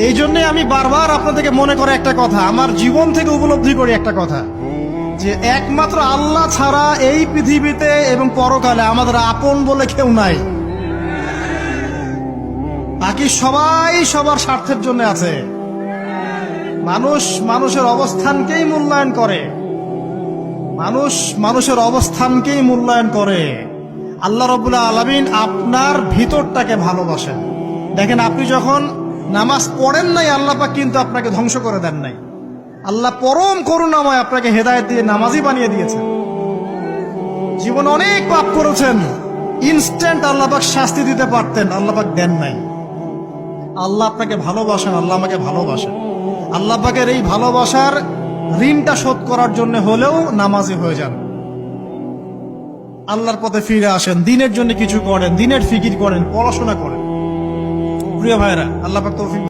এই জন্যে আমি বারবার আপনাদেরকে মনে করে একটা কথা, আমার জীবন থেকে উপলব্ধি করি একটা কথা, যে একমাত্র আল্লাহ ছাড়া এই পৃথিবীতে এবং পরকালে আমাদের আপন বলে কেউ নাই। বাকি সবাই সবার স্বার্থের জন্য আছে। মানুষ মানুষের অবস্থানকেই মূল্যায়ন করে, মানুষ মানুষের অবস্থানকেই মূল্যায়ন করে। আল্লাহ রাব্বুল আলামিন আপনার ভিতরটাকে ভালোবাসেন। দেখেন, আপনি যখন নামাজ পড়েন নাই, আল্লাহ পাক কিন্তু আপনাকে ধ্বংস করে দেন নাই। আল্লাহ পরম করুণাময় আপনাকে হেদায়েত দিয়ে নামাজি বানিয়ে দিয়েছেন। জীবনে অনেক পাপ করেছেন, ইনস্ট্যান্ট আল্লাহ পাক শাস্তি দিতে পারতেন, আল্লাহ পাক দেন নাই। আল্লাহ আপনাকে ভালোবাসেন, আল্লাহ আমাকে ভালোবাসেন। আল্লাহ পাকের এই ভালোবাসার ঋণটা শোধ করার জন্য হলেও নামাজি হয়ে যান, আল্লাহর পথে ফিরে আসেন, দিনের জন্য কিছু করেন, দিনের ফিকির করেন, পড়াশোনা করেন। প্রিয় ভাইরা, আল্লাহ পাক তৌফিক